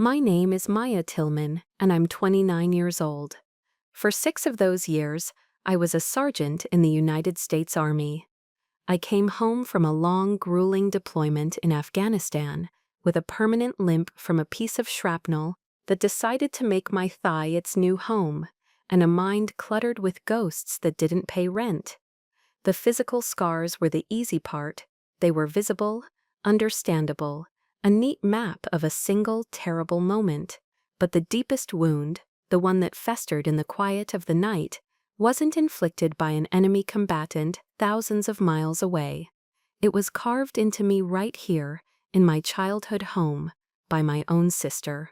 My name is Maya Tillman, and I'm 29 years old. For 6 of those years, I was a sergeant in the United States Army. I came home from a long, grueling deployment in Afghanistan with a permanent limp from a piece of shrapnel that decided to make my thigh its new home, and a mind cluttered with ghosts that didn't pay rent. The physical scars were the easy part. They were visible, understandable, a neat map of a single terrible moment. But the deepest wound, the one that festered in the quiet of the night, wasn't inflicted by an enemy combatant thousands of miles away. It was carved into me right here, in my childhood home, by my own sister.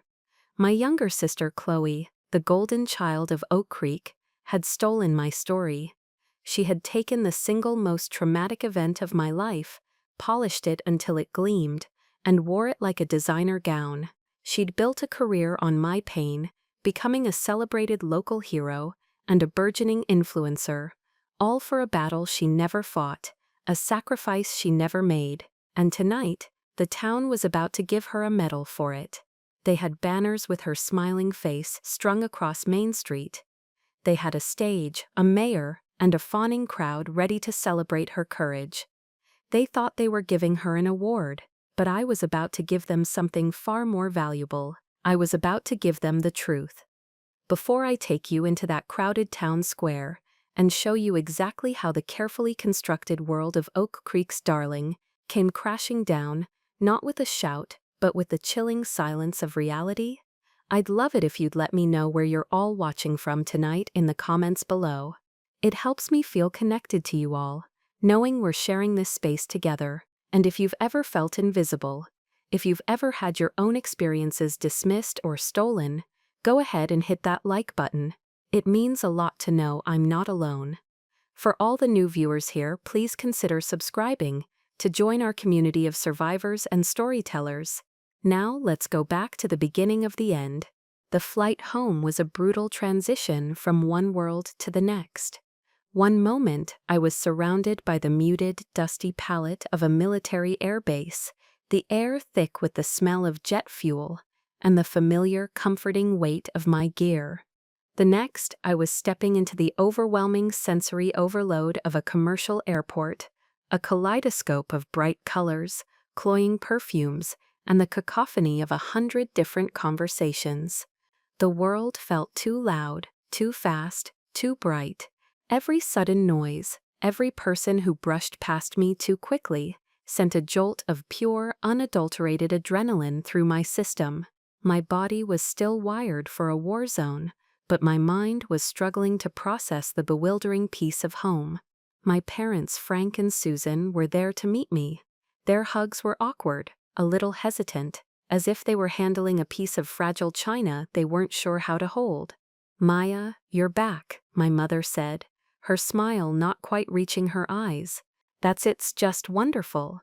My younger sister Chloe, the golden child of Oak Creek, had stolen my story. She had taken the single most traumatic event of my life, polished it until it gleamed, and wore it like a designer gown. She'd built a career on my pain, becoming a celebrated local hero and a burgeoning influencer, all for a battle she never fought, a sacrifice she never made, and tonight, the town was about to give her a medal for it. They had banners with her smiling face strung across Main Street. They had a stage, a mayor, and a fawning crowd ready to celebrate her courage. They thought they were giving her an award, but I was about to give them something far more valuable. I was about to give them the truth. Before I take you into that crowded town square and show you exactly how the carefully constructed world of Oak Creek's darling came crashing down, not with a shout, but with the chilling silence of reality, I'd love it if you'd let me know where you're all watching from tonight in the comments below. It helps me feel connected to you all, knowing we're sharing this space together. And if you've ever felt invisible, if you've ever had your own experiences dismissed or stolen, go ahead and hit that like button. It means a lot to know I'm not alone. For all the new viewers here, please consider subscribing to join our community of survivors and storytellers. Now let's go back to the beginning of the end. The flight home was a brutal transition from one world to the next. One moment, I was surrounded by the muted, dusty palette of a military air base, the air thick with the smell of jet fuel, and the familiar, comforting weight of my gear. The next, I was stepping into the overwhelming sensory overload of a commercial airport, a kaleidoscope of bright colors, cloying perfumes, and the cacophony of 100 different conversations. The world felt too loud, too fast, too bright. Every sudden noise, every person who brushed past me too quickly, sent a jolt of pure, unadulterated adrenaline through my system. My body was still wired for a war zone, but my mind was struggling to process the bewildering peace of home. My parents, Frank and Susan, were there to meet me. Their hugs were awkward, a little hesitant, as if they were handling a piece of fragile china they weren't sure how to hold. "Maya, you're back," my mother said, her smile not quite reaching her eyes. "It's just wonderful."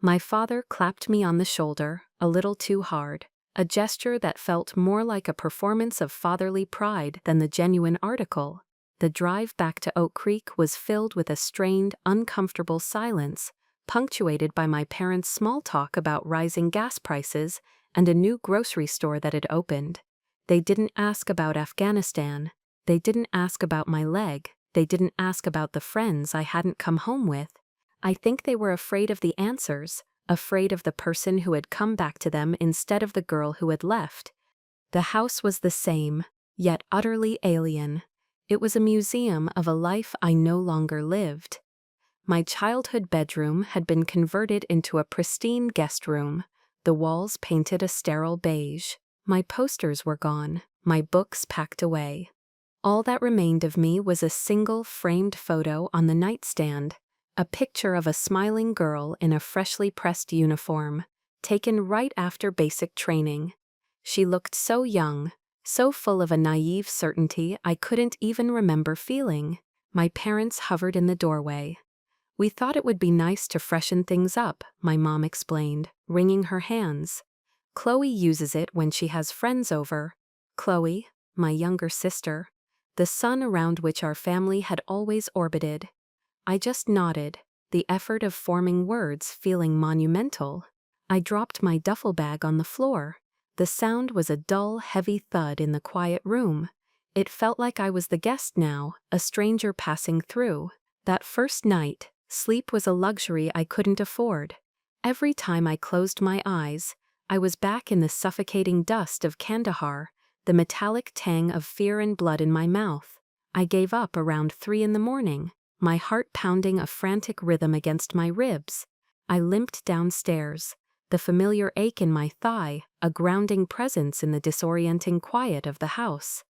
My father clapped me on the shoulder, a little too hard, a gesture that felt more like a performance of fatherly pride than the genuine article. The drive back to Oak Creek was filled with a strained, uncomfortable silence, punctuated by my parents' small talk about rising gas prices and a new grocery store that had opened. They didn't ask about Afghanistan. They didn't ask about my leg. They didn't ask about the friends I hadn't come home with. I think they were afraid of the answers, afraid of the person who had come back to them instead of the girl who had left. The house was the same, yet utterly alien. It was a museum of a life I no longer lived. My childhood bedroom had been converted into a pristine guest room, the walls painted a sterile beige. My posters were gone, my books packed away. All that remained of me was a single framed photo on the nightstand, a picture of a smiling girl in a freshly pressed uniform, taken right after basic training. She looked so young, so full of a naive certainty I couldn't even remember feeling. My parents hovered in the doorway. "We thought it would be nice to freshen things up," my mom explained, wringing her hands. "Chloe uses it when she has friends over." Chloe, my younger sister, the sun around which our family had always orbited. I just nodded, the effort of forming words feeling monumental. I dropped my duffel bag on the floor. The sound was a dull, heavy thud in the quiet room. It felt like I was the guest now, a stranger passing through. That first night, sleep was a luxury I couldn't afford. Every time I closed my eyes, I was back in the suffocating dust of Kandahar, the metallic tang of fear and blood in my mouth. I gave up around 3 in the morning, my heart pounding a frantic rhythm against my ribs. I limped downstairs, the familiar ache in my thigh, a grounding presence in the disorienting quiet of the house.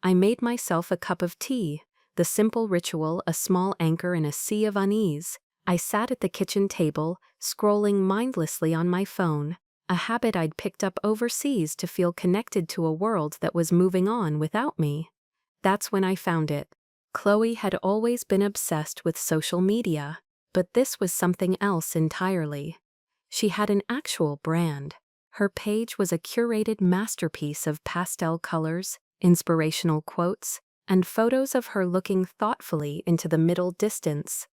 I made myself a cup of tea, the simple ritual a small anchor in a sea of unease. I sat at the kitchen table, scrolling mindlessly on my phone, a habit I'd picked up overseas to feel connected to a world that was moving on without me. That's when I found it. Chloe had always been obsessed with social media, but this was something else entirely. She had an actual brand. Her page was a curated masterpiece of pastel colors, inspirational quotes, and photos of her looking thoughtfully into the middle distance.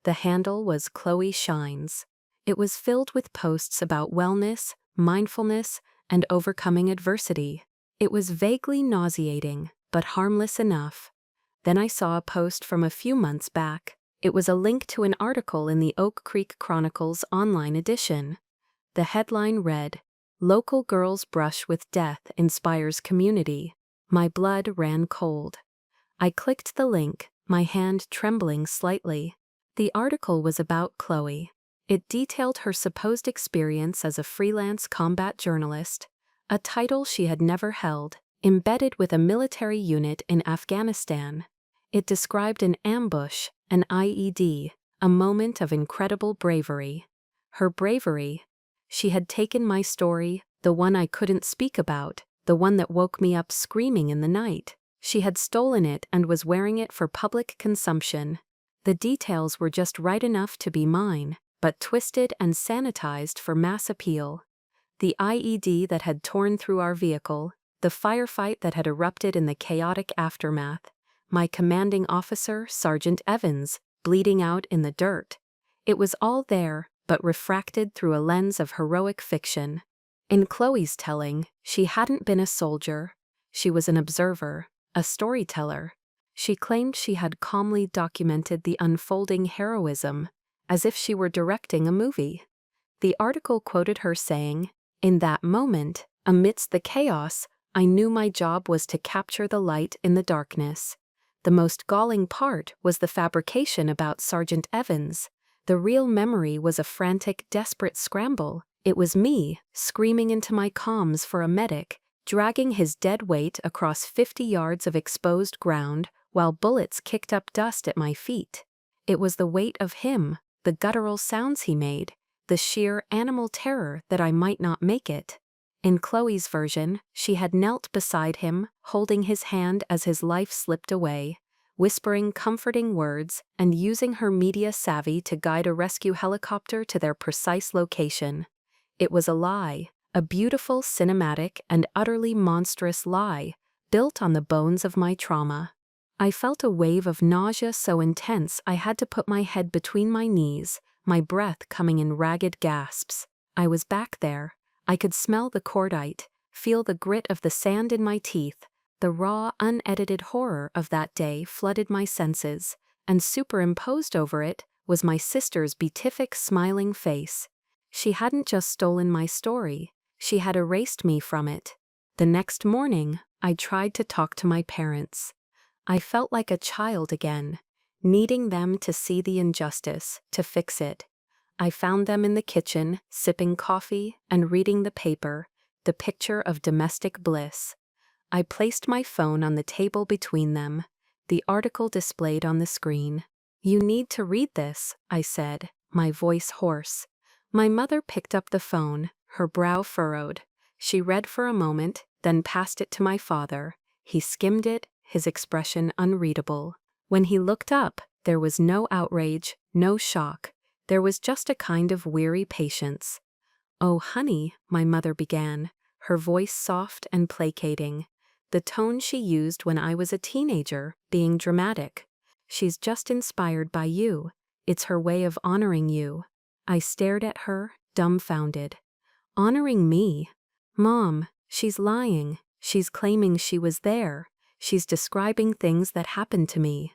The handle was Chloe Shines. It was filled with posts about wellness, mindfulness, and overcoming adversity. It was vaguely nauseating, but harmless enough. Then I saw a post from a few months back. It was a link to an article in the Oak Creek Chronicle's online edition. The headline read, "Local Girl's Brush with Death Inspires Community." My blood ran cold. I clicked the link, my hand trembling slightly. The article was about Chloe. It detailed her supposed experience as a freelance combat journalist, a title she had never held, embedded with a military unit in Afghanistan. It described an ambush, an IED, a moment of incredible bravery. Her bravery. She had taken my story, the one I couldn't speak about, the one that woke me up screaming in the night. She had stolen it and was wearing it for public consumption. The details were just right enough to be mine, but twisted and sanitized for mass appeal. The IED that had torn through our vehicle, the firefight that had erupted in the chaotic aftermath, my commanding officer, Sergeant Evans, bleeding out in the dirt. It was all there, but refracted through a lens of heroic fiction. In Chloe's telling, she hadn't been a soldier. She was an observer, a storyteller. She claimed she had calmly documented the unfolding heroism, as if she were directing a movie. The article quoted her saying, "In that moment, amidst the chaos, I knew my job was to capture the light in the darkness." The most galling part was the fabrication about Sergeant Evans. The real memory was a frantic, desperate scramble. It was me, screaming into my comms for a medic, dragging his dead weight across 50 yards of exposed ground, while bullets kicked up dust at my feet. It was the weight of him, the guttural sounds he made, the sheer animal terror that I might not make it. In Chloe's version, she had knelt beside him, holding his hand as his life slipped away, whispering comforting words and using her media savvy to guide a rescue helicopter to their precise location. It was a lie, a beautiful, cinematic, and utterly monstrous lie, built on the bones of my trauma. I felt a wave of nausea so intense I had to put my head between my knees, my breath coming in ragged gasps. I was back there. I could smell the cordite, feel the grit of the sand in my teeth. The raw, unedited horror of that day flooded my senses, and superimposed over it was my sister's beatific smiling face. She hadn't just stolen my story, she had erased me from it. The next morning, I tried to talk to my parents. I felt like a child again, needing them to see the injustice, to fix it. I found them in the kitchen, sipping coffee and reading the paper, the picture of domestic bliss. I placed my phone on the table between them, the article displayed on the screen. "You need to read this," I said, my voice hoarse. My mother picked up the phone, her brow furrowed. She read for a moment, then passed it to my father. He skimmed it, his expression unreadable. When he looked up, there was no outrage, no shock. There was just a kind of weary patience. "Oh, honey," my mother began, her voice soft and placating, the tone she used when I was a teenager, being dramatic. "She's just inspired by you. It's her way of honoring you." I stared at her, dumbfounded. "Honoring me? Mom, She's lying. She's claiming she was there. She's describing things that happened to me.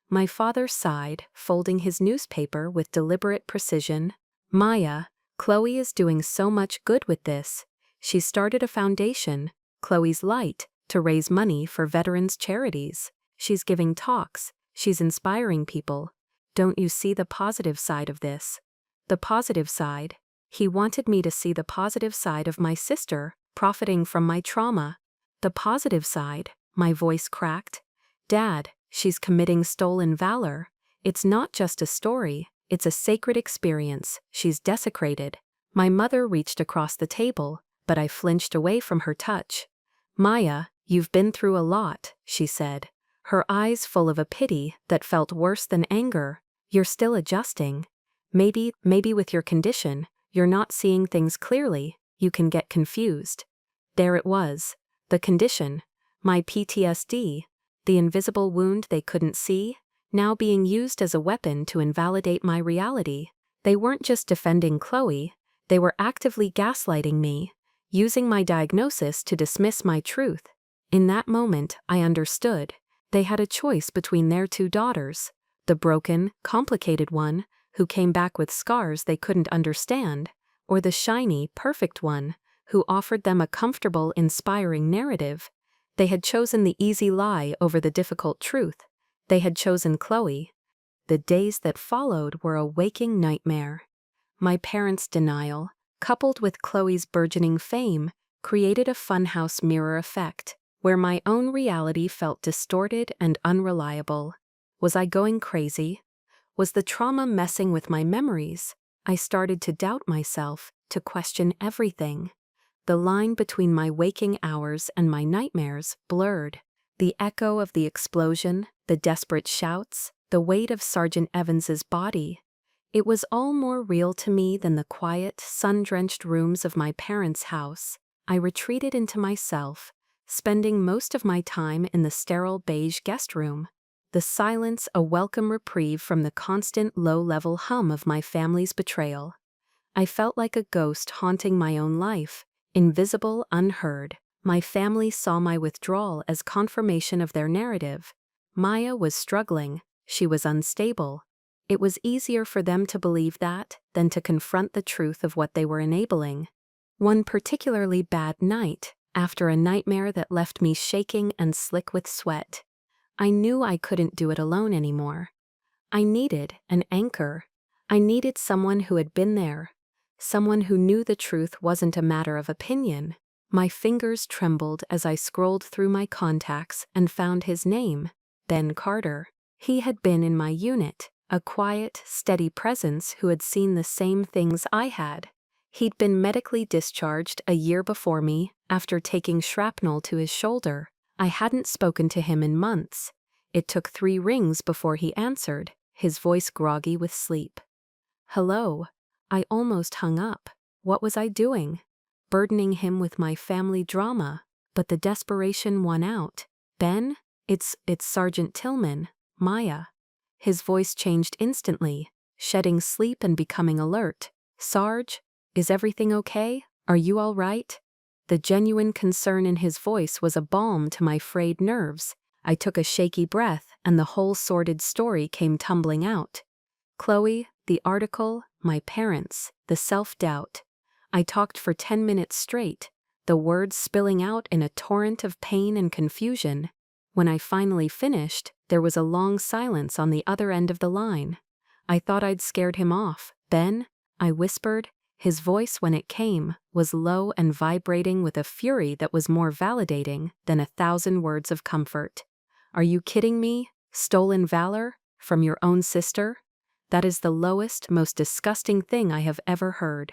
My father sighed, folding his newspaper with deliberate precision. Maya, Chloe is doing so much good with this. She started a foundation, Chloe's Light, to raise money for veterans' charities. She's giving talks. She's inspiring people. Don't you see the positive side of this? The positive side? He wanted me to see the positive side of my sister, profiting from my trauma. The positive side, my voice cracked. Dad, she's committing stolen valor. It's not just a story, it's a sacred experience. She's desecrated. My mother reached across the table, but I flinched away from her touch. Maya, you've been through a lot, she said, her eyes full of a pity that felt worse than anger. You're still adjusting. Maybe with your condition, you're not seeing things clearly, you can get confused. There it was. The condition. My PTSD. The invisible wound they couldn't see, now being used as a weapon to invalidate my reality. They weren't just defending Chloe, they were actively gaslighting me, using my diagnosis to dismiss my truth. In that moment, I understood. They had a choice between their two daughters, the broken, complicated one, who came back with scars they couldn't understand, or the shiny, perfect one, who offered them a comfortable, inspiring narrative. They had chosen the easy lie over the difficult truth. They had chosen Chloe. The days that followed were a waking nightmare. My parents' denial, coupled with Chloe's burgeoning fame, created a funhouse mirror effect, where my own reality felt distorted and unreliable. Was I going crazy? Was the trauma messing with my memories? I started to doubt myself, to question everything. The line between my waking hours and my nightmares blurred. The echo of the explosion, the desperate shouts, the weight of Sergeant Evans's body. It was all more real to me than the quiet, sun-drenched rooms of my parents' house. I retreated into myself, spending most of my time in the sterile beige guest room. The silence a welcome reprieve from the constant low-level hum of my family's betrayal. I felt like a ghost haunting my own life, invisible, unheard. My family saw my withdrawal as confirmation of their narrative. Maya was struggling, she was unstable. It was easier for them to believe that than to confront the truth of what they were enabling. One particularly bad night, after a nightmare that left me shaking and slick with sweat, I knew I couldn't do it alone anymore. I needed an anchor. I needed someone who had been there. Someone who knew the truth wasn't a matter of opinion. My fingers trembled as I scrolled through my contacts and found his name, Ben Carter. He had been in my unit, a quiet, steady presence who had seen the same things I had. He'd been medically discharged a year before me after taking shrapnel to his shoulder. I hadn't spoken to him in months. It took 3 rings before he answered, his voice groggy with sleep. Hello. I almost hung up. What was I doing? Burdening him with my family drama, but the desperation won out. Ben? It's Sergeant Tillman, Maya. His voice changed instantly, shedding sleep and becoming alert. Sarge? Is everything okay? Are you all right? The genuine concern in his voice was a balm to my frayed nerves. I took a shaky breath and the whole sordid story came tumbling out. Chloe, the article, my parents, the self-doubt. I talked for 10 minutes straight, the words spilling out in a torrent of pain and confusion. When I finally finished, there was a long silence on the other end of the line. I thought I'd scared him off. Ben? I whispered. His voice, when it came, was low and vibrating with a fury that was more validating than 1,000 words of comfort. Are you kidding me? Stolen valor? From your own sister? That is the lowest, most disgusting thing I have ever heard.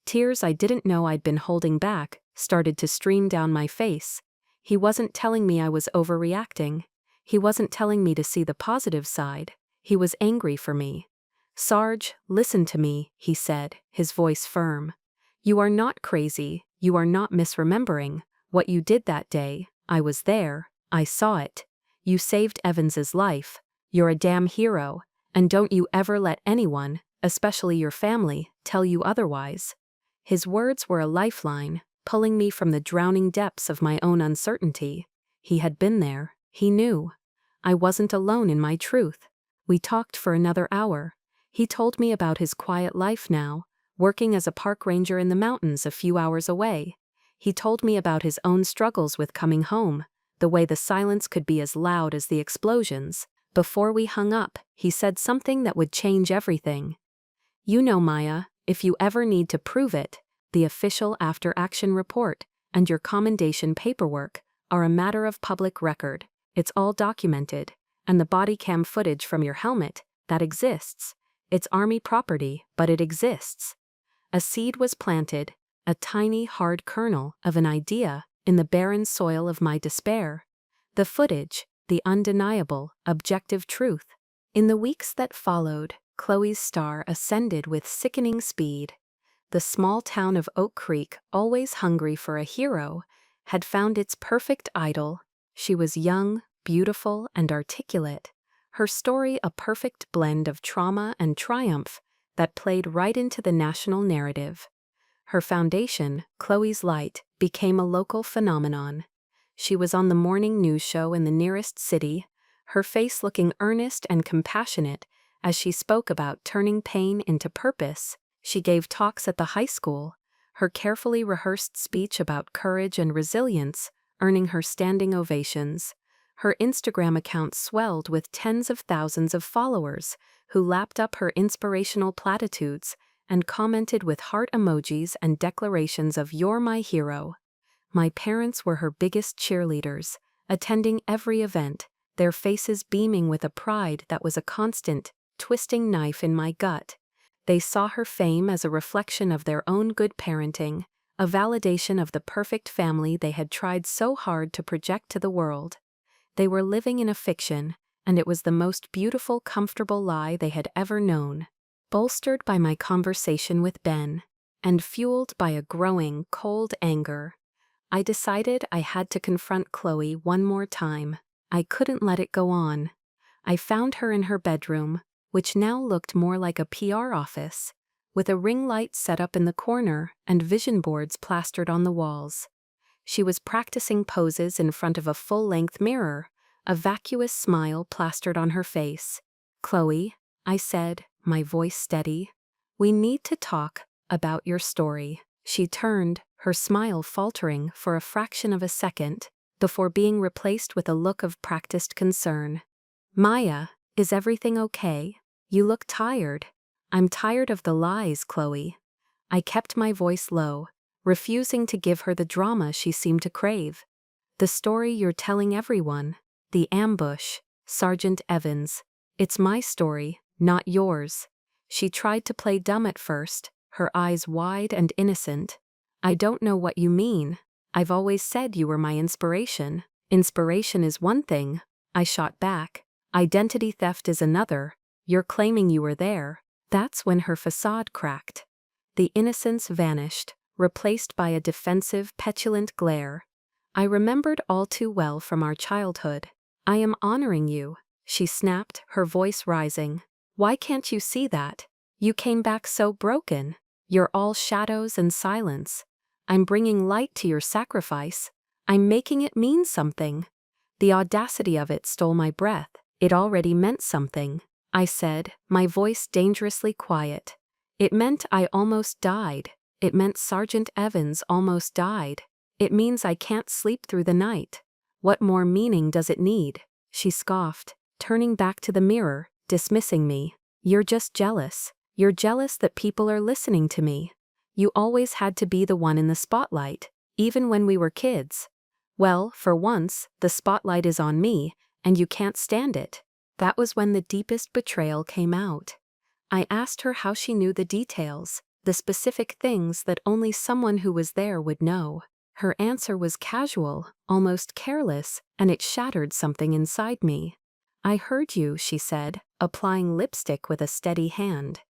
Tears I didn't know I'd been holding back started to stream down my face. He wasn't telling me I was overreacting. He wasn't telling me to see the positive side. He was angry for me. Sarge, listen to me, he said, his voice firm. You are not crazy. You are not misremembering. What you did that day, I was there. I saw it. You saved Evans's life. You're a damn hero. And don't you ever let anyone, especially your family, tell you otherwise. His words were a lifeline, pulling me from the drowning depths of my own uncertainty. He had been there. He knew. I wasn't alone in my truth. We talked for another hour. He told me about his quiet life now, working as a park ranger in the mountains a few hours away. He told me about his own struggles with coming home, the way the silence could be as loud as the explosions. Before we hung up, he said something that would change everything. "You know, Maya, if you ever need to prove it, the official after-action report and your commendation paperwork are a matter of public record. It's all documented, and the body cam footage from your helmet, that exists. It's Army property, but it exists." A seed was planted, a tiny, hard kernel of an idea in the barren soil of my despair. The footage, the undeniable, objective truth. In the weeks that followed, Chloe's star ascended with sickening speed. The small town of Oak Creek, always hungry for a hero, had found its perfect idol. She was young, beautiful, and articulate. Her story a perfect blend of trauma and triumph that played right into the national narrative. Her foundation, Chloe's Light, became a local phenomenon. She was on the morning news show in the nearest city, her face looking earnest and compassionate as she spoke about turning pain into purpose. She gave talks at the high school, her carefully rehearsed speech about courage and resilience earning her standing ovations. Her Instagram account swelled with tens of thousands of followers who lapped up her inspirational platitudes and commented with heart emojis and declarations of "You're my hero." My parents were her biggest cheerleaders, attending every event, their faces beaming with a pride that was a constant, twisting knife in my gut. They saw her fame as a reflection of their own good parenting, a validation of the perfect family they had tried so hard to project to the world. They were living in a fiction, and it was the most beautiful, comfortable lie they had ever known. Bolstered by my conversation with Ben, and fueled by a growing, cold anger, I decided I had to confront Chloe one more time. I couldn't let it go on. I found her in her bedroom, which now looked more like a PR office, with a ring light set up in the corner and vision boards plastered on the walls. She was practicing poses in front of a full-length mirror, a vacuous smile plastered on her face. "Chloe," I said, my voice steady, "we need to talk about your story." She turned, her smile faltering for a fraction of a second, before being replaced with a look of practiced concern. "Maya, is everything okay? You look tired." "I'm tired of the lies, Chloe." I kept my voice low, refusing to give her the drama she seemed to crave. "The story you're telling everyone. The ambush. Sergeant Evans. It's my story, not yours." She tried to play dumb at first, her eyes wide and innocent. "I don't know what you mean. I've always said you were my inspiration." "Inspiration is one thing," I shot back. "Identity theft is another. You're claiming you were there." That's when her facade cracked. The innocence vanished, replaced by a defensive, petulant glare. I remembered all too well from our childhood. "I am honoring you," she snapped, her voice rising. "Why can't you see that? You came back so broken. You're all shadows and silence. I'm bringing light to your sacrifice. I'm making it mean something." The audacity of it stole my breath. It already meant something, I said, my voice dangerously quiet. It meant I almost died. It meant Sergeant Evans almost died. It means I can't sleep through the night. What more meaning does it need? She scoffed, turning back to the mirror, dismissing me. "You're just jealous. You're jealous that people are listening to me. You always had to be the one in the spotlight, even when we were kids. Well, for once, the spotlight is on me, and you can't stand it." That was when the deepest betrayal came out. I asked her how she knew the details, the specific things that only someone who was there would know. Her answer was casual, almost careless, and it shattered something inside me. "I heard you," she said, applying lipstick with a steady hand.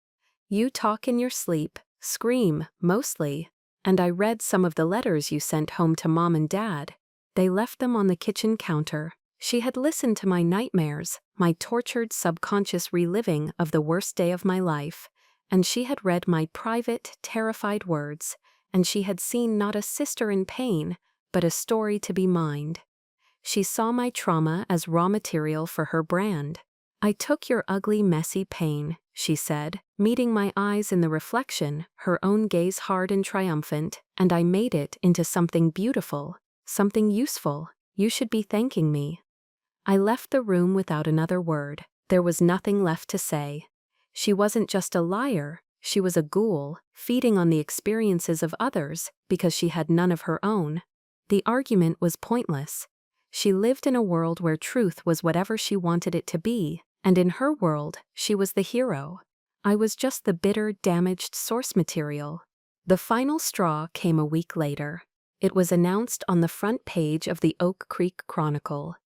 "You talk in your sleep, scream, mostly, and I read some of the letters you sent home to Mom and Dad. They left them on the kitchen counter." She had listened to my nightmares, my tortured subconscious reliving of the worst day of my life, and she had read my private, terrified words, and she had seen not a sister in pain, but a story to be mined. She saw my trauma as raw material for her brand. "I took your ugly, messy pain," she said, meeting my eyes in the reflection, her own gaze hard and triumphant, "and I made it into something beautiful, something useful. You should be thanking me." I left the room without another word. There was nothing left to say. She wasn't just a liar, she was a ghoul, feeding on the experiences of others because she had none of her own. The argument was pointless. She lived in a world where truth was whatever she wanted it to be, and in her world, she was the hero. I was just the bitter, damaged source material. The final straw came a week later. It was announced on the front page of the Oak Creek Chronicle.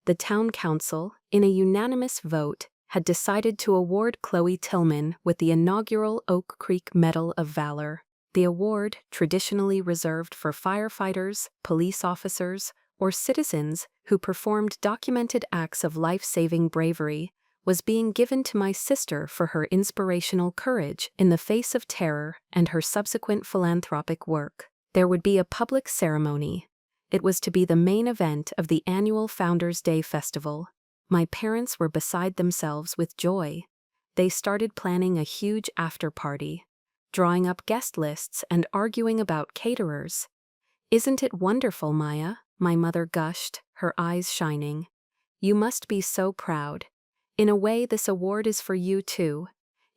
The town council, in a unanimous vote, had decided to award Chloe Tillman with the inaugural Oak Creek Medal of Valor. The award, traditionally reserved for firefighters, police officers, or citizens who performed documented acts of life-saving bravery, was being given to my sister for her inspirational courage in the face of terror and her subsequent philanthropic work. There would be a public ceremony. It was to be the main event of the annual Founders' Day festival. My parents were beside themselves with joy. They started planning a huge after-party, drawing up guest lists and arguing about caterers. "Isn't it wonderful, Maya?" my mother gushed, her eyes shining. "You must be so proud. In a way, this award is for you too.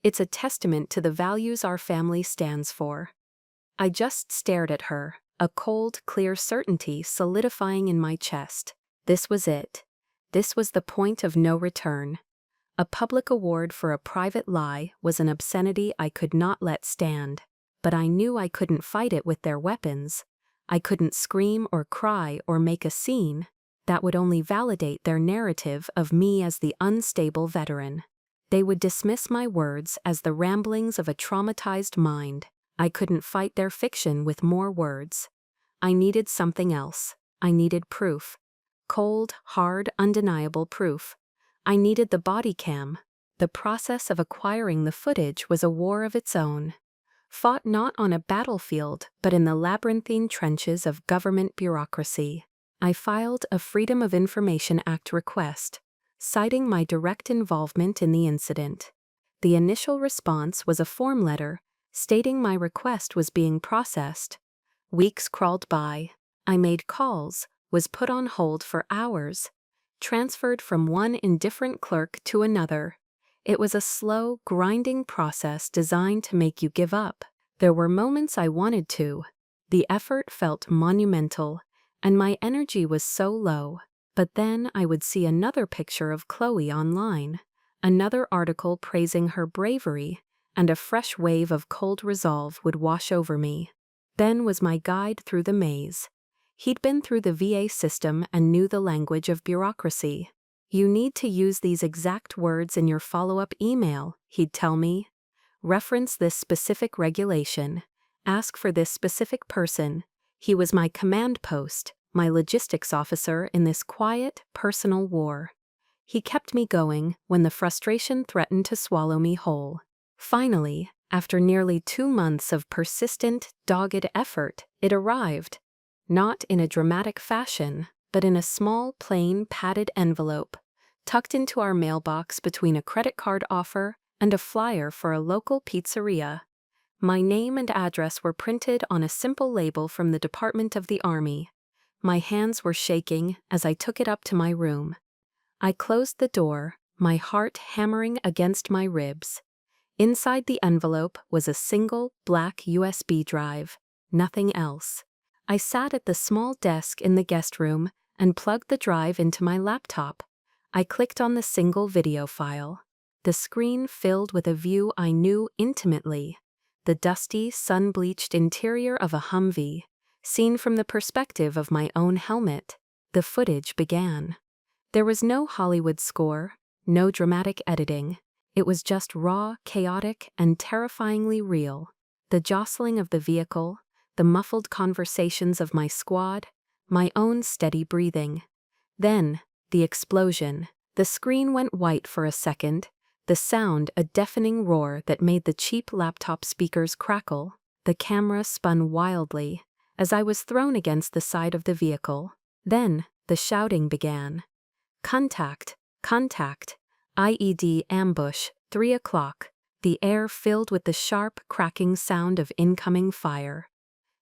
It's a testament to the values our family stands for." I just stared at her, a cold, clear certainty solidifying in my chest. This was it. This was the point of no return. A public award for a private lie was an obscenity I could not let stand. But I knew I couldn't fight it with their weapons. I couldn't scream or cry or make a scene. That would only validate their narrative of me as the unstable veteran. They would dismiss my words as the ramblings of a traumatized mind. I couldn't fight their fiction with more words. I needed something else. I needed proof. Cold, hard, undeniable proof. I needed the body cam. The process of acquiring the footage was a war of its own. Fought not on a battlefield, but in the labyrinthine trenches of government bureaucracy. I filed a Freedom of Information Act request, citing my direct involvement in the incident. The initial response was a form letter stating my request was being processed. Weeks crawled by. I made calls, was put on hold for hours, transferred from one indifferent clerk to another. It was a slow, grinding process designed to make you give up. There were moments I wanted to. The effort felt monumental, and my energy was so low. But then I would see another picture of Chloe online, another article praising her bravery, and a fresh wave of cold resolve would wash over me. Ben was my guide through the maze. He'd been through the VA system and knew the language of bureaucracy. "You need to use these exact words in your follow-up email," he'd tell me. "Reference this specific regulation. Ask for this specific person." He was my command post, my logistics officer in this quiet, personal war. He kept me going when the frustration threatened to swallow me whole. Finally, after nearly 2 months of persistent, dogged effort, it arrived. Not in a dramatic fashion, but in a small, plain, padded envelope, tucked into our mailbox between a credit card offer and a flyer for a local pizzeria. My name and address were printed on a simple label from the Department of the Army. My hands were shaking as I took it up to my room. I closed the door, my heart hammering against my ribs. Inside the envelope was a single, black USB drive, nothing else. I sat at the small desk in the guest room and plugged the drive into my laptop. I clicked on the single video file. The screen filled with a view I knew intimately. The dusty, sun-bleached interior of a Humvee, seen from the perspective of my own helmet. The footage began. There was no Hollywood score, no dramatic editing. It was just raw, chaotic, and terrifyingly real. The jostling of the vehicle, the muffled conversations of my squad, my own steady breathing. Then, the explosion. The screen went white for a second, the sound a deafening roar that made the cheap laptop speakers crackle. The camera spun wildly as I was thrown against the side of the vehicle. Then, the shouting began. Contact, contact, IED ambush, 3 o'clock, the air filled with the sharp, cracking sound of incoming fire.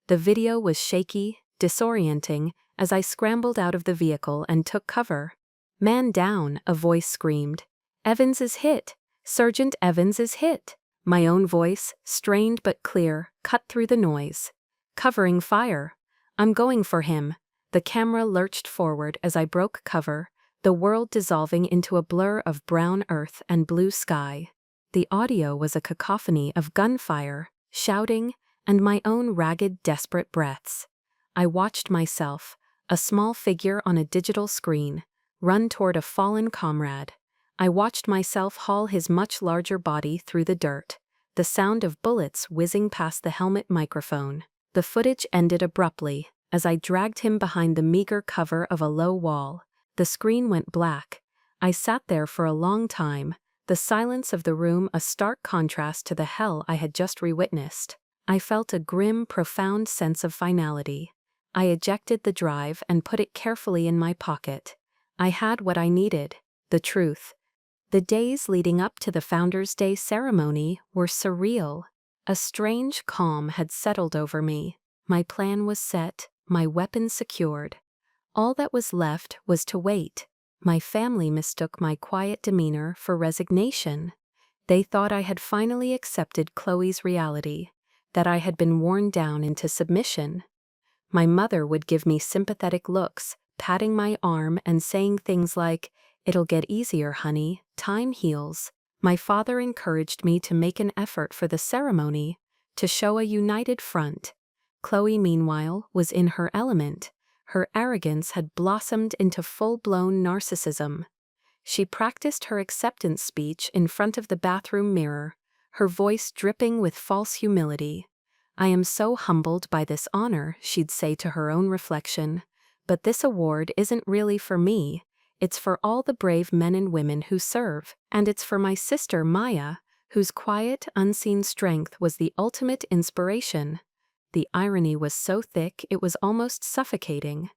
The video was shaky, disorienting, as I scrambled out of the vehicle and took cover. Man down, a voice screamed. Evans is hit. Sergeant Evans is hit. My own voice, strained but clear, cut through the noise. Covering fire. I'm going for him. The camera lurched forward as I broke cover, the world dissolving into a blur of brown earth and blue sky. The audio was a cacophony of gunfire, shouting, and my own ragged, desperate breaths. I watched myself, a small figure on a digital screen, run toward a fallen comrade. I watched myself haul his much larger body through the dirt, the sound of bullets whizzing past the helmet microphone. The footage ended abruptly as I dragged him behind the meager cover of a low wall. The screen went black. I sat there for a long time, the silence of the room a stark contrast to the hell I had just re-witnessed. I felt a grim, profound sense of finality. I ejected the drive and put it carefully in my pocket. I had what I needed, the truth. The days leading up to the Founders' Day ceremony were surreal. A strange calm had settled over me. My plan was set, my weapons secured. All that was left was to wait. My family mistook my quiet demeanor for resignation. They thought I had finally accepted Chloe's reality, that I had been worn down into submission. My mother would give me sympathetic looks, patting my arm and saying things like, "It'll get easier, honey, time heals." My father encouraged me to make an effort for the ceremony, to show a united front. Chloe, meanwhile, was in her element. Her arrogance had blossomed into full-blown narcissism. She practiced her acceptance speech in front of the bathroom mirror, her voice dripping with false humility. "I am so humbled by this honor," she'd say to her own reflection, "but this award isn't really for me. It's for all the brave men and women who serve, and it's for my sister Maya, whose quiet, unseen strength was the ultimate inspiration." The irony was so thick it was almost suffocating.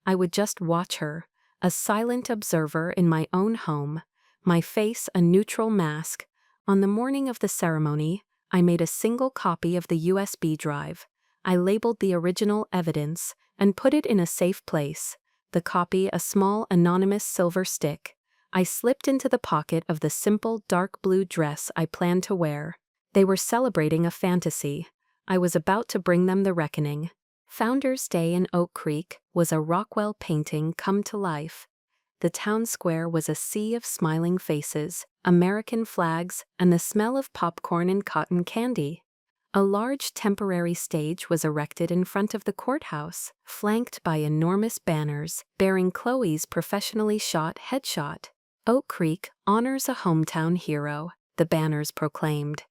I would just watch her, a silent observer in my own home, my face a neutral mask. On the morning of the ceremony, I made a single copy of the USB drive. I labeled the original evidence and put it in a safe place, the copy a small anonymous silver stick. I slipped into the pocket of the simple dark blue dress I planned to wear. They were celebrating a fantasy. I was about to bring them the reckoning. Founders' Day in Oak Creek was a Rockwell painting come to life. The town square was a sea of smiling faces, American flags, and the smell of popcorn and cotton candy. A large temporary stage was erected in front of the courthouse, flanked by enormous banners bearing Chloe's professionally shot headshot. "Oak Creek honors a hometown hero," the banners proclaimed.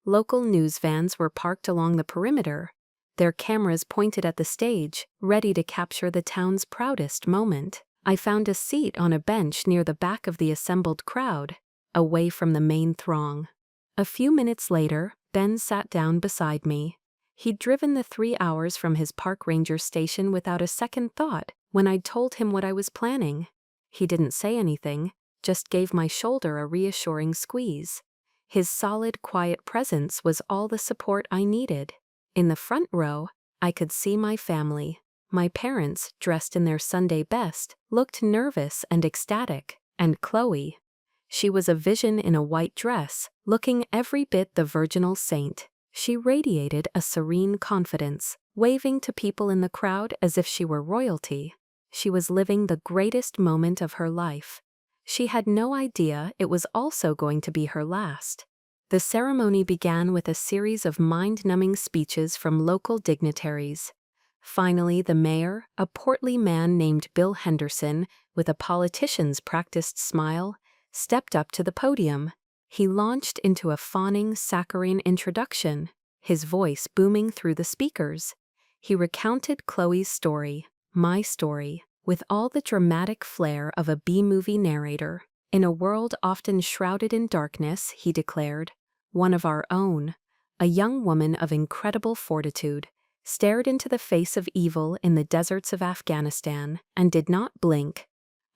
Local news vans were parked along the perimeter, their cameras pointed at the stage, ready to capture the town's proudest moment. I found a seat on a bench near the back of the assembled crowd, away from the main throng. A few minutes later, Ben sat down beside me. He'd driven the 3 hours from his park ranger station without a second thought when I'd told him what I was planning. He didn't say anything, just gave my shoulder a reassuring squeeze. His solid, quiet presence was all the support I needed. In the front row, I could see my family. My parents, dressed in their Sunday best, looked nervous and ecstatic, and Chloe. She was a vision in a white dress, looking every bit the virginal saint. She radiated a serene confidence, waving to people in the crowd as if she were royalty. She was living the greatest moment of her life. She had no idea it was also going to be her last. The ceremony began with a series of mind-numbing speeches from local dignitaries. Finally, the mayor, a portly man named Bill Henderson, with a politician's practiced smile, stepped up to the podium. He launched into a fawning, saccharine introduction, his voice booming through the speakers. He recounted Chloe's story, my story, with all the dramatic flair of a B-movie narrator. "In a world often shrouded in darkness," he declared, "one of our own, a young woman of incredible fortitude, stared into the face of evil in the deserts of Afghanistan and did not blink.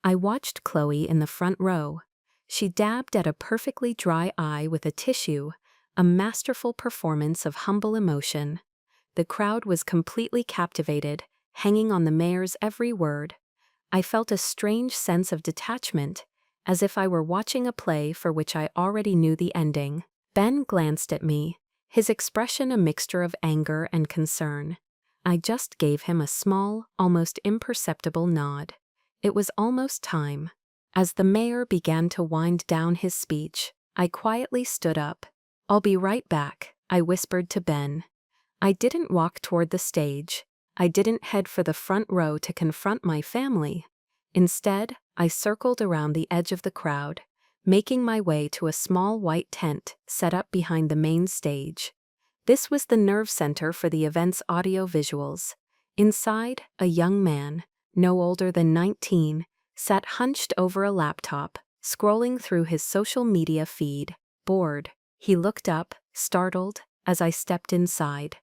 I watched Chloe in the front row. She dabbed at a perfectly dry eye with a tissue, a masterful performance of humble emotion. The crowd was completely captivated, hanging on the mayor's every word. I felt a strange sense of detachment, as if I were watching a play for which I already knew the ending. Ben glanced at me, his expression a mixture of anger and concern. I just gave him a small, almost imperceptible nod. It was almost time. As the mayor began to wind down his speech, I quietly stood up. "I'll be right back," I whispered to Ben. I didn't walk toward the stage. I didn't head for the front row to confront my family. Instead, I circled around the edge of the crowd, making my way to a small white tent set up behind the main stage. This was the nerve center for the event's audio visuals. Inside, a young man, no older than 19, sat hunched over a laptop, scrolling through his social media feed, bored. He looked up, startled, as I stepped inside.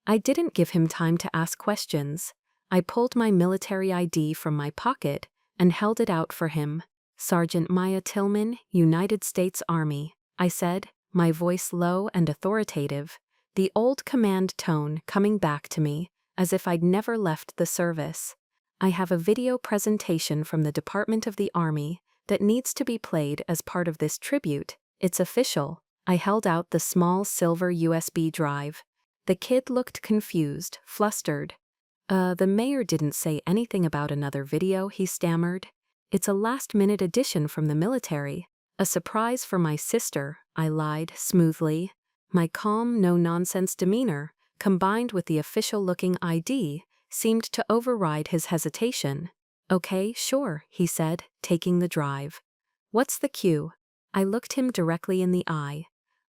I didn't give him time to ask questions. I pulled my military ID from my pocket and held it out for him. "Sergeant Maya Tillman, United States Army," I said, my voice low and authoritative, the old command tone coming back to me, as if I'd never left the service. "I have a video presentation from the Department of the Army that needs to be played as part of this tribute. It's official." I held out the small silver USB drive. The kid looked confused, flustered. The mayor didn't say anything about another video," he stammered. "It's a last-minute addition from the military. A surprise for my sister," I lied smoothly. My calm, no-nonsense demeanor, combined with the official-looking ID, seemed to override his hesitation. "Okay, sure," he said, taking the drive. "What's the cue?" I looked him directly in the eye.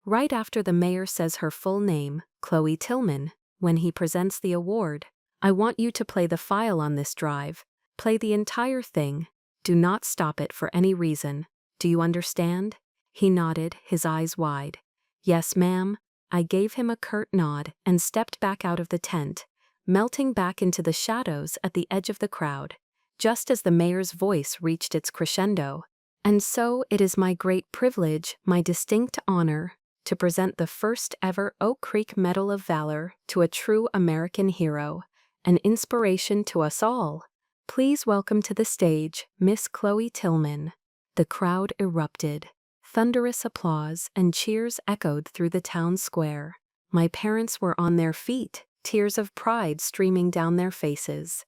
"Right after the mayor says her full name, Chloe Tillman, when he presents the award. I want you to play the file on this drive. Play the entire thing. Do not stop it for any reason. Do you understand?" He nodded, his eyes wide. "Yes, ma'am." I gave him a curt nod and stepped back out of the tent, melting back into the shadows at the edge of the crowd, just as the mayor's voice reached its crescendo. "And so it is my great privilege, my distinct honor, to present the first ever Oak Creek Medal of Valor to a true American hero, an inspiration to us all. Please welcome to the stage Miss Chloe Tillman." The crowd erupted. Thunderous applause and cheers echoed through the town square. My parents were on their feet, tears of pride streaming down their faces.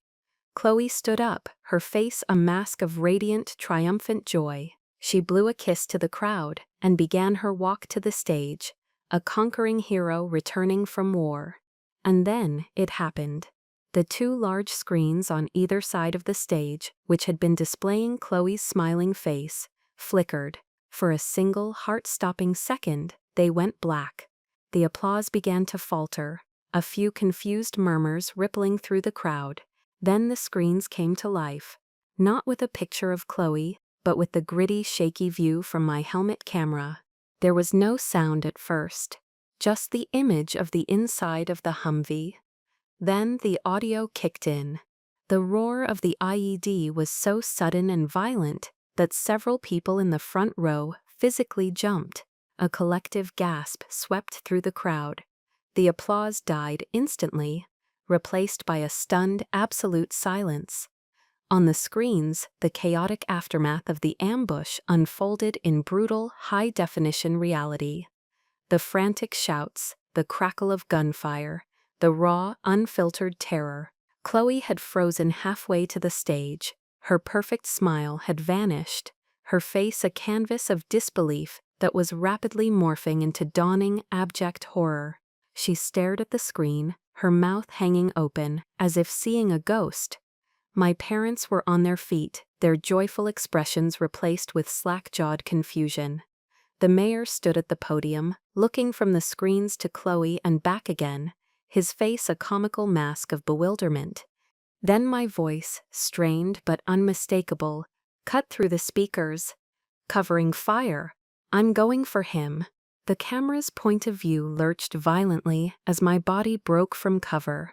Chloe stood up, her face a mask of radiant, triumphant joy. She blew a kiss to the crowd and began her walk to the stage, a conquering hero returning from war. And then it happened. The two large screens on either side of the stage, which had been displaying Chloe's smiling face, flickered. For a single heart-stopping second, they went black. The applause began to falter, a few confused murmurs rippling through the crowd. Then the screens came to life, not with a picture of Chloe, but with the gritty, shaky view from my helmet camera. There was no sound at first, just the image of the inside of the Humvee. Then the audio kicked in. The roar of the IED was so sudden and violent that several people in the front row physically jumped. A collective gasp swept through the crowd. The applause died instantly, replaced by a stunned, absolute silence. On the screens, the chaotic aftermath of the ambush unfolded in brutal, high-definition reality. The frantic shouts, the crackle of gunfire, the raw, unfiltered terror. Chloe had frozen halfway to the stage. Her perfect smile had vanished, her face a canvas of disbelief that was rapidly morphing into dawning, abject horror. She stared at the screen, her mouth hanging open, as if seeing a ghost. My parents were on their feet, their joyful expressions replaced with slack-jawed confusion. The mayor stood at the podium, looking from the screens to Chloe and back again, his face a comical mask of bewilderment. Then my voice, strained but unmistakable, cut through the speakers. "Covering fire. I'm going for him. The camera's point of view lurched violently as my body broke from cover.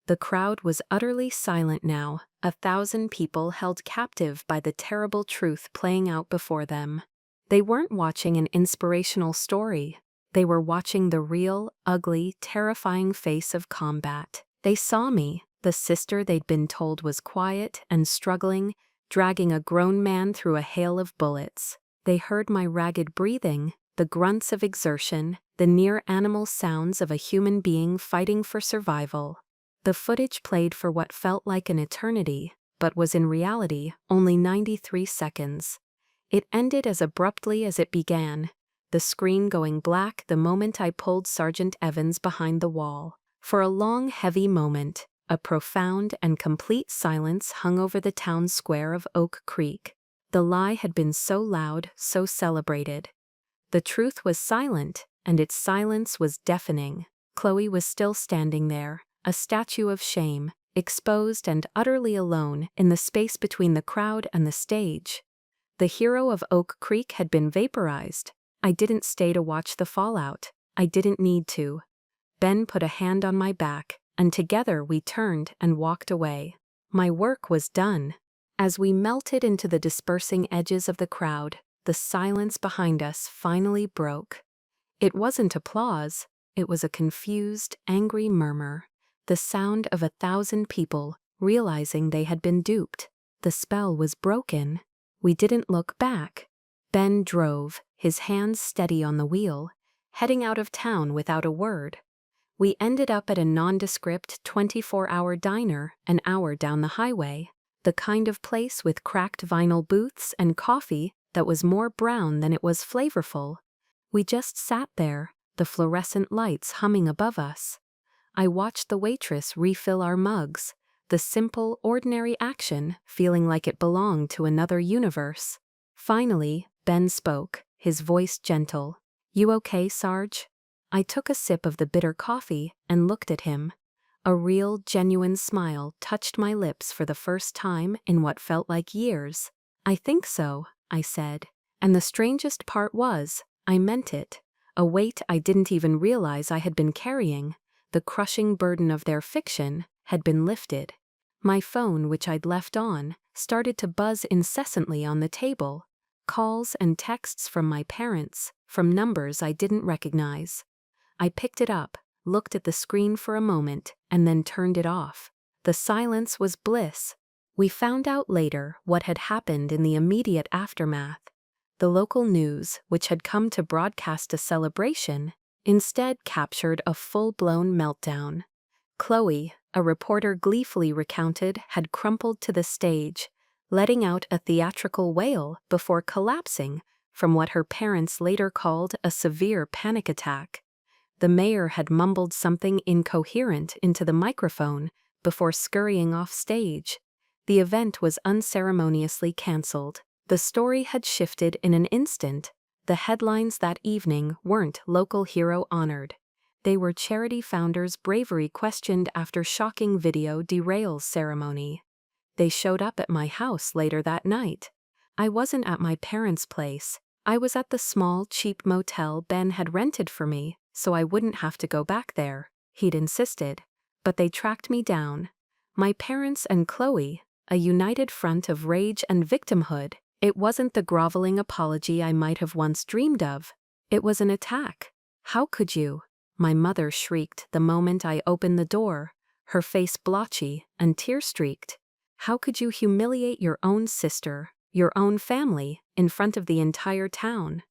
The crowd was utterly silent now, 1,000 people held captive by the terrible truth playing out before them. They weren't watching an inspirational story. They were watching the real, ugly, terrifying face of combat. They saw me, the sister they'd been told was quiet and struggling, dragging a grown man through a hail of bullets. They heard my ragged breathing, the grunts of exertion, the near-animal sounds of a human being fighting for survival. The footage played for what felt like an eternity, but was in reality only 93 seconds. It ended as abruptly as it began, the screen going black the moment I pulled Sergeant Evans behind the wall. For a long, heavy moment, a profound and complete silence hung over the town square of Oak Creek. The lie had been so loud, so celebrated. The truth was silent, and its silence was deafening. Chloe was still standing there, a statue of shame, exposed and utterly alone in the space between the crowd and the stage. The hero of Oak Creek had been vaporized. I didn't stay to watch the fallout. I didn't need to. Ben put a hand on my back, and together we turned and walked away. My work was done. As we melted into the dispersing edges of the crowd, the silence behind us finally broke. It wasn't applause, it was a confused, angry murmur, the sound of 1,000 people realizing they had been duped. The spell was broken. We didn't look back. Ben drove, his hands steady on the wheel, heading out of town without a word. We ended up at a nondescript 24-hour diner an hour down the highway, the kind of place with cracked vinyl booths and coffee that was more brown than it was flavorful. We just sat there, the fluorescent lights humming above us. I watched the waitress refill our mugs, the simple, ordinary action feeling like it belonged to another universe. Finally, Ben spoke, his voice gentle. "You okay, Sarge?" I took a sip of the bitter coffee and looked at him. A real, genuine smile touched my lips for the first time in what felt like years. "I think so," I said. And the strangest part was, I meant it. A weight I didn't even realize I had been carrying, the crushing burden of their fiction, had been lifted. My phone, which I'd left on, started to buzz incessantly on the table. Calls and texts from my parents, from numbers I didn't recognize. I picked it up, looked at the screen for a moment, and then turned it off. The silence was bliss. We found out later what had happened in the immediate aftermath. The local news, which had come to broadcast a celebration, instead captured a full-blown meltdown. Chloe, a reporter gleefully recounted, had crumpled to the stage, letting out a theatrical wail before collapsing from what her parents later called a severe panic attack. The mayor had mumbled something incoherent into the microphone before scurrying off stage. The event was unceremoniously cancelled. The story had shifted in an instant. The headlines that evening weren't local hero honored. They were charity founder's bravery questioned after shocking video derails ceremony. They showed up at my house later that night. I wasn't at my parents' place. I was at the small, cheap motel Ben had rented for me, so I wouldn't have to go back there, he'd insisted. But they tracked me down. My parents and Chloe, a united front of rage and victimhood. It wasn't the groveling apology I might have once dreamed of. It was an attack. "How could you?" my mother shrieked the moment I opened the door, her face blotchy and tear-streaked. "How could you humiliate your own sister, your own family, in front of the entire town?"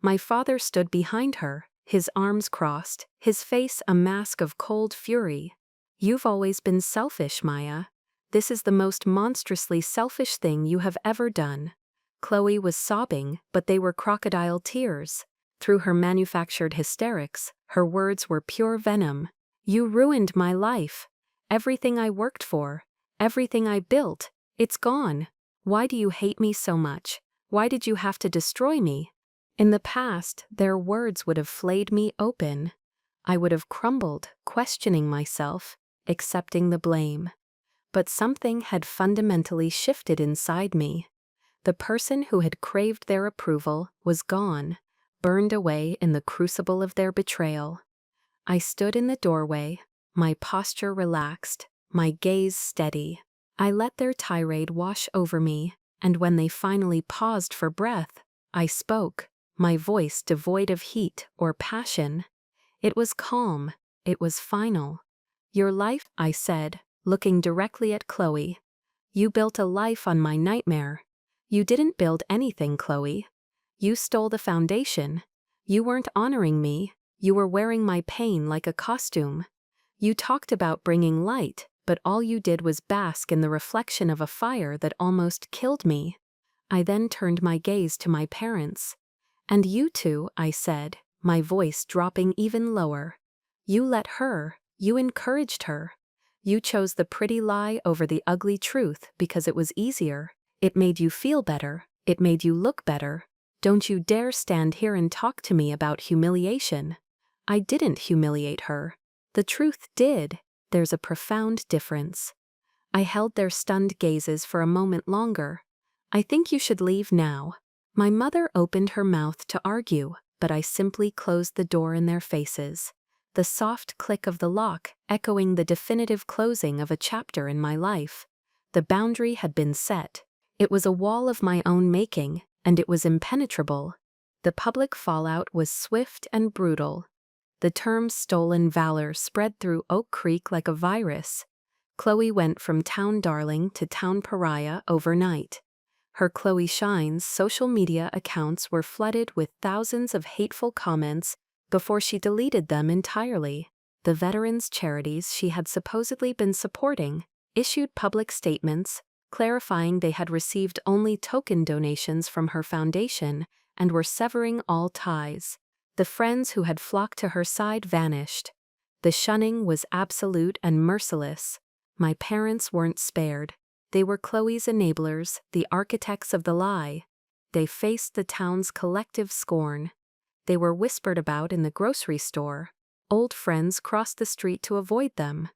My father stood behind her, his arms crossed, his face a mask of cold fury. "You've always been selfish, Maya. This is the most monstrously selfish thing you have ever done." Chloe was sobbing, but they were crocodile tears. Through her manufactured hysterics, her words were pure venom. "You ruined my life. Everything I worked for, everything I built, it's gone. Why do you hate me so much? Why did you have to destroy me?" In the past, their words would have flayed me open. I would have crumbled, questioning myself, accepting the blame. But something had fundamentally shifted inside me. The person who had craved their approval was gone. burned away in the crucible of their betrayal. I stood in the doorway, my posture relaxed, my gaze steady. I let their tirade wash over me, and when they finally paused for breath, I spoke, my voice devoid of heat or passion. It was calm, it was final. Your life, I said, looking directly at Chloe. You built a life on my nightmare. You didn't build anything, Chloe. You stole the foundation. You weren't honoring me, you were wearing my pain like a costume. You talked about bringing light, but all you did was bask in the reflection of a fire that almost killed me. I then turned my gaze to my parents. And you two, I said, my voice dropping even lower. You let her, you encouraged her. You chose the pretty lie over the ugly truth because it was easier. It made you feel better. It made you look better. Don't you dare stand here and talk to me about humiliation. I didn't humiliate her. The truth did. There's a profound difference. I held their stunned gazes for a moment longer. I think you should leave now. My mother opened her mouth to argue, but I simply closed the door in their faces. The soft click of the lock echoing the definitive closing of a chapter in my life. The boundary had been set. It was a wall of my own making, and it was impenetrable. The public fallout was swift and brutal. The term stolen valor spread through Oak Creek like a virus. Chloe went from town darling to town pariah overnight. Her Chloe Shines social media accounts were flooded with thousands of hateful comments before she deleted them entirely. The veterans' charities she had supposedly been supporting issued public statements clarifying they had received only token donations from her foundation and were severing all ties. The friends who had flocked to her side vanished. The shunning was absolute and merciless. My parents weren't spared. They were Chloe's enablers, the architects of the lie. They faced the town's collective scorn. They were whispered about in the grocery store. Old friends crossed the street to avoid them.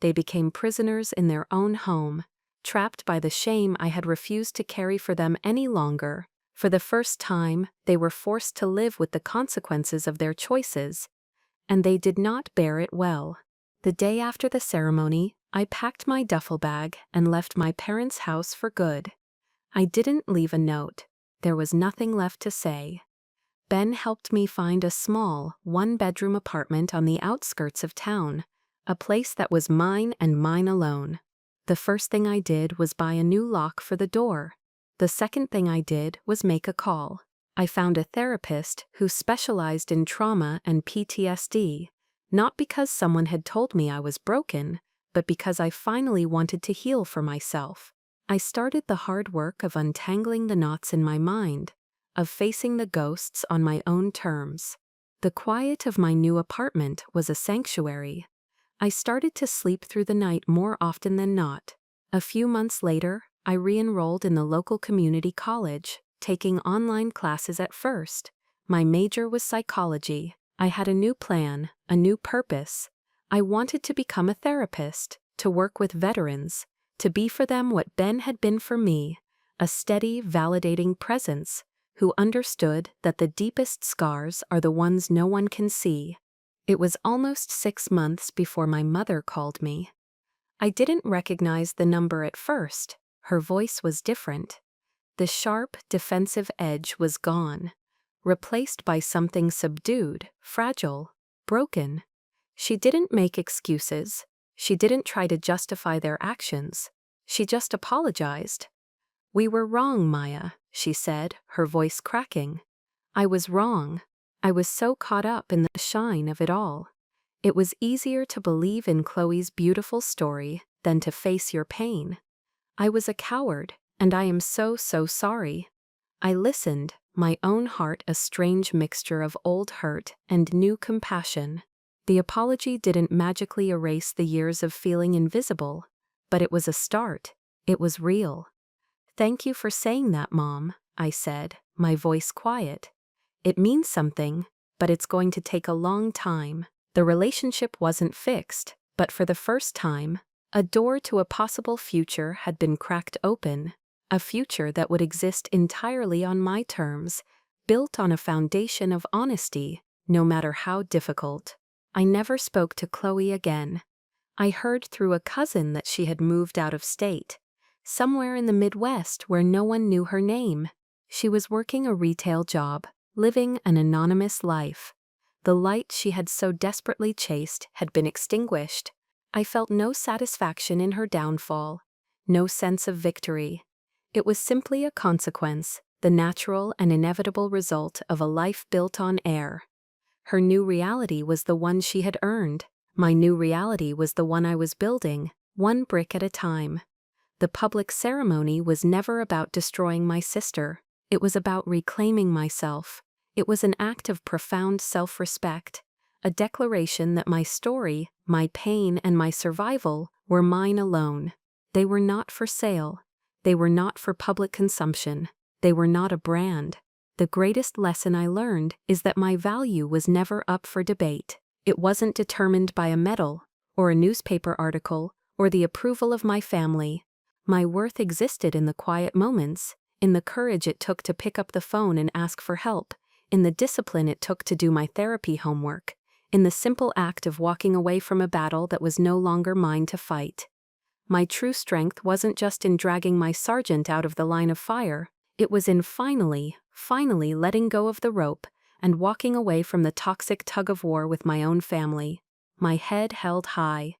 They became prisoners in their own home, trapped by the shame I had refused to carry for them any longer. For the first time, they were forced to live with the consequences of their choices, and they did not bear it well. The day after the ceremony, I packed my duffel bag and left my parents' house for good. I didn't leave a note. There was nothing left to say. Ben helped me find a small, one-bedroom apartment on the outskirts of town, a place that was mine and mine alone. The first thing I did was buy a new lock for the door. The second thing I did was make a call. I found a therapist who specialized in trauma and PTSD, not because someone had told me I was broken, but because I finally wanted to heal for myself. I started the hard work of untangling the knots in my mind, of facing the ghosts on my own terms. The quiet of my new apartment was a sanctuary. I started to sleep through the night more often than not. A few months later, I re-enrolled in the local community college, taking online classes at first. My major was psychology. I had a new plan, a new purpose. I wanted to become a therapist, to work with veterans, to be for them what Ben had been for me, a steady, validating presence who understood that the deepest scars are the ones no one can see. It was almost 6 months before my mother called me. I didn't recognize the number at first. Her voice was different. The sharp, defensive edge was gone, replaced by something subdued, fragile, broken. She didn't make excuses. She didn't try to justify their actions. She just apologized. "We were wrong, Maya," she said, her voice cracking. "I was wrong. I was so caught up in the shine of it all. It was easier to believe in Chloe's beautiful story than to face your pain. I was a coward, and I am so sorry." I listened, my own heart a strange mixture of old hurt and new compassion. The apology didn't magically erase the years of feeling invisible, but it was a start. It was real. "Thank you for saying that, Mom," I said, my voice quiet. "It means something, but it's going to take a long time." The relationship wasn't fixed, but for the first time, a door to a possible future had been cracked open, a future that would exist entirely on my terms, built on a foundation of honesty, no matter how difficult. I never spoke to Chloe again. I heard through a cousin that she had moved out of state, somewhere in the Midwest where no one knew her name. She was working a retail job, living an anonymous life. The light she had so desperately chased had been extinguished. I felt no satisfaction in her downfall, no sense of victory. It was simply a consequence, the natural and inevitable result of a life built on air. Her new reality was the one she had earned. My new reality was the one I was building, one brick at a time. The public ceremony was never about destroying my sister. It was about reclaiming myself. It was an act of profound self-respect, a declaration that my story, my pain, and my survival were mine alone. They were not for sale. They were not for public consumption. They were not a brand. The greatest lesson I learned is that my value was never up for debate. It wasn't determined by a medal, or a newspaper article, or the approval of my family. My worth existed in the quiet moments, in the courage it took to pick up the phone and ask for help, in the discipline it took to do my therapy homework, in the simple act of walking away from a battle that was no longer mine to fight. My true strength wasn't just in dragging my sergeant out of the line of fire. It was in finally letting go of the rope and walking away from the toxic tug-of-war with my own family. My head held high,